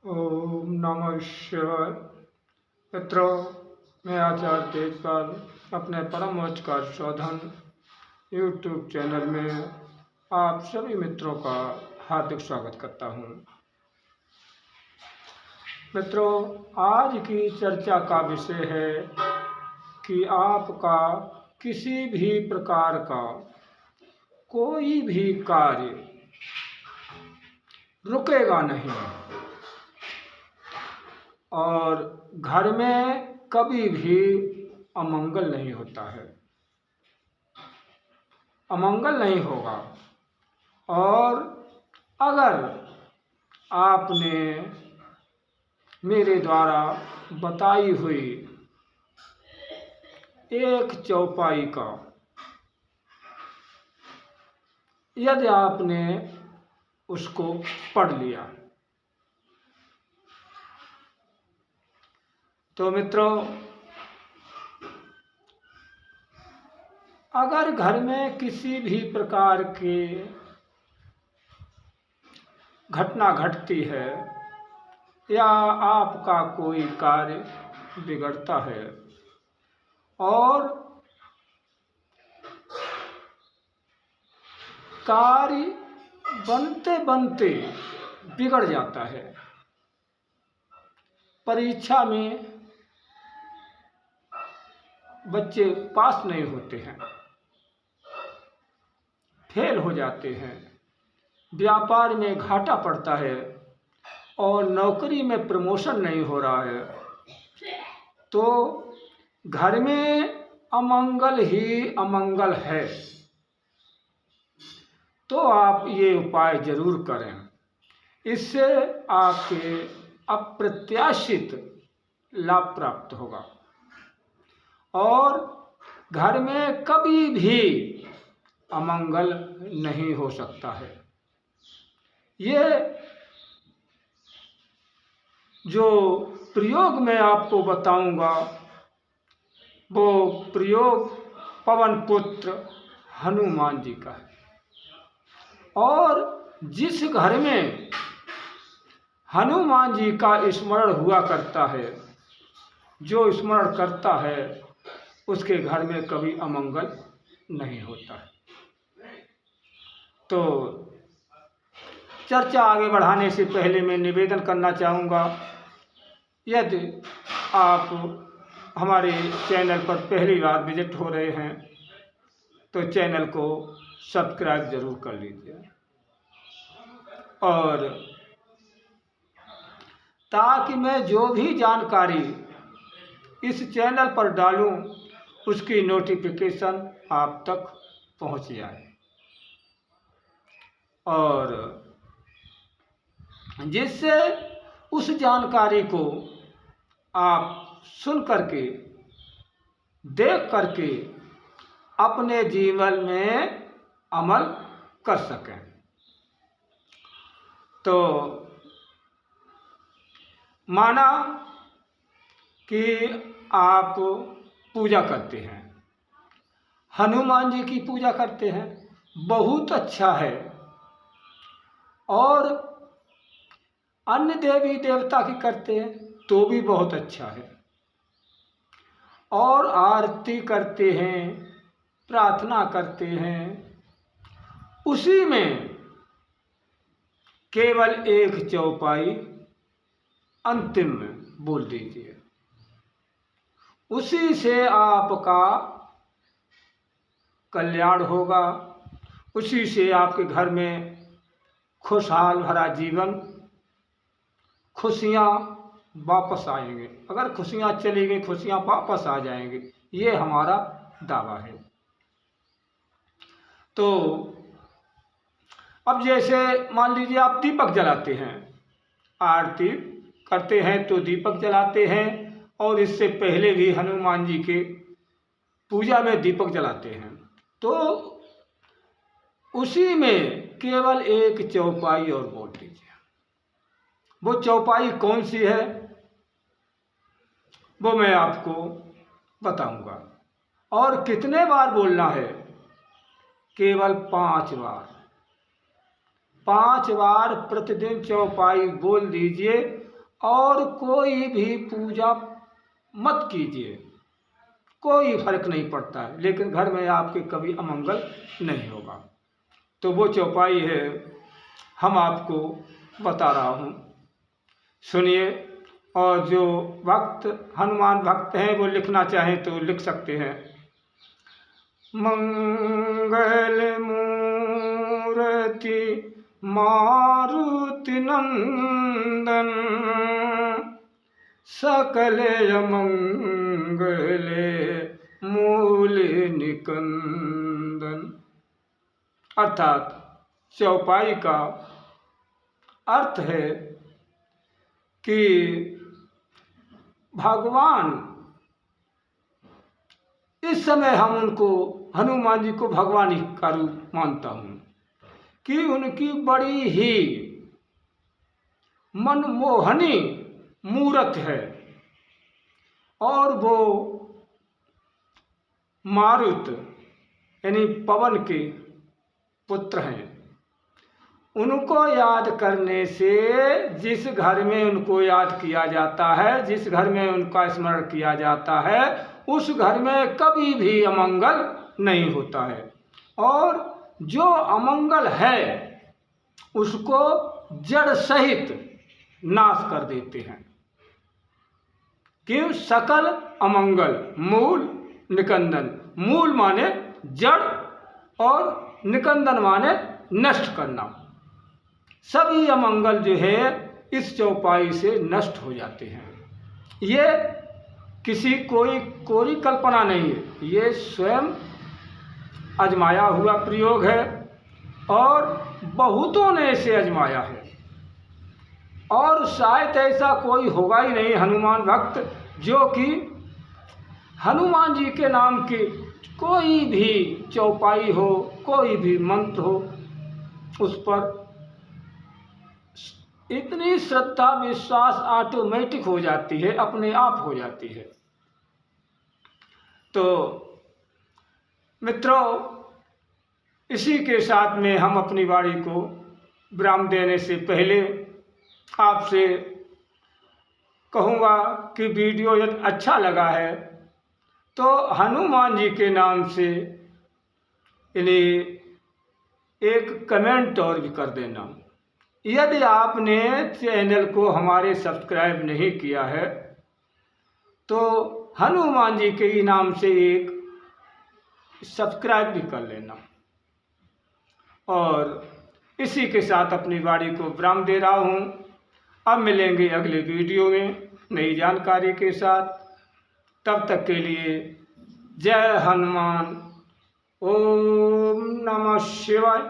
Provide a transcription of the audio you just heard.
ओम नमः शिवाय। मित्रों, मैं आचार्य तेजपाल अपने परमोच्च कार्य शोधन यूट्यूब चैनल में आप सभी मित्रों का हार्दिक स्वागत करता हूं। मित्रों, आज की चर्चा का विषय है कि आपका किसी भी प्रकार का कोई भी कार्य रुकेगा नहीं और घर में कभी भी अमंगल नहीं होता है, अमंगल नहीं होगा। और अगर आपने मेरे द्वारा बताई हुई एक चौपाई का यदि आपने उसको पढ़ लिया तो मित्रों, अगर घर में किसी भी प्रकार की घटना घटती है या आपका कोई कार्य बिगड़ता है और कार्य बनते बनते बिगड़ जाता है, परीक्षा में बच्चे पास नहीं होते हैं, फेल हो जाते हैं, व्यापार में घाटा पड़ता है और नौकरी में प्रमोशन नहीं हो रहा है, तो घर में अमंगल ही अमंगल है। तो आप ये उपाय जरूर करें, इससे आपके अप्रत्याशित लाभ प्राप्त होगा और घर में कभी भी अमंगल नहीं हो सकता है। ये जो प्रयोग मैं आपको बताऊंगा वो प्रयोग पवन पुत्र हनुमान जी का है। और जिस घर में हनुमान जी का स्मरण हुआ करता है, जो स्मरण करता है उसके घर में कभी अमंगल नहीं होता है। तो चर्चा आगे बढ़ाने से पहले मैं निवेदन करना चाहूँगा, यदि आप हमारे चैनल पर पहली बार विजिट हो रहे हैं तो चैनल को सब्सक्राइब जरूर कर लीजिए और ताकि मैं जो भी जानकारी इस चैनल पर डालूं उसकी नोटिफिकेशन आप तक पहुंच जाए और जिससे उस जानकारी को आप सुन करके देख करके अपने जीवन में अमल कर सकें। तो माना कि आप पूजा करते हैं, हनुमान जी की पूजा करते हैं, बहुत अच्छा है। और अन्य देवी देवता की करते हैं तो भी बहुत अच्छा है। और आरती करते हैं, प्रार्थना करते हैं, उसी में केवल एक चौपाई अंतिम में बोल दीजिए, उसी से आपका कल्याण होगा, उसी से आपके घर में खुशहाल भरा जीवन, खुशियाँ वापस आएंगे। अगर खुशियाँ चली गई, खुशियाँ वापस आ जाएंगी, ये हमारा दावा है। तो अब जैसे मान लीजिए आप दीपक जलाते हैं, आरती करते हैं तो दीपक जलाते हैं और इससे पहले भी हनुमान जी के पूजा में दीपक जलाते हैं, तो उसी में केवल एक चौपाई और बोल दीजिए। वो चौपाई कौन सी है वो मैं आपको बताऊंगा। और कितने बार बोलना है? केवल 5 बार। 5 बार प्रतिदिन चौपाई बोल दीजिए और कोई भी पूजा मत कीजिए, कोई फर्क नहीं पड़ता है, लेकिन घर में आपके कभी अमंगल नहीं होगा। तो वो चौपाई है, हम आपको बता रहा हूँ, सुनिए। और जो भक्त हनुमान भक्त हैं वो लिखना चाहें तो लिख सकते हैं। मंगल मूर्ति मारुति नंदन, सकल अमंगले मूल निकंदन। अर्थात चौपाई का अर्थ है कि भगवान, इस समय हम उनको, हनुमान जी को भगवान का रूप मानता हूँ कि उनकी बड़ी ही मनमोहनी मूरत है और वो मारुत यानी पवन के पुत्र हैं। उनको याद करने से जिस घर में उनको याद किया जाता है, जिस घर में उनका स्मरण किया जाता है, उस घर में कभी भी अमंगल नहीं होता है। और जो अमंगल है उसको जड़ सहित नाश कर देते हैं। क्यों? सकल अमंगल मूल निकंदन। मूल माने जड़ और निकंदन माने नष्ट करना। सभी अमंगल जो है इस चौपाई से नष्ट हो जाते हैं। ये किसी कोई कल्पना नहीं है, ये स्वयं आजमाया हुआ प्रयोग है और बहुतों ने इसे आजमाया है। और शायद ऐसा कोई होगा ही नहीं हनुमान भक्त जो कि हनुमान जी के नाम की कोई भी चौपाई हो, कोई भी मंत्र हो, उस पर इतनी श्रद्धा विश्वास ऑटोमेटिक हो जाती है, अपने आप हो जाती है। तो मित्रों, इसी के साथ में हम अपनी वाणी को विराम देने से पहले आपसे कहूँगा कि वीडियो यदि अच्छा लगा है तो हनुमान जी के नाम से इन्हें एक कमेंट और भी कर देना। यदि आपने चैनल को हमारे सब्सक्राइब नहीं किया है तो हनुमान जी के नाम से एक सब्सक्राइब भी कर लेना। और इसी के साथ अपनी वाणी को विराम दे रहा हूँ। अब मिलेंगे अगले वीडियो में नई जानकारी के साथ। तब तक के लिए जय हनुमान। ओम नमः शिवाय।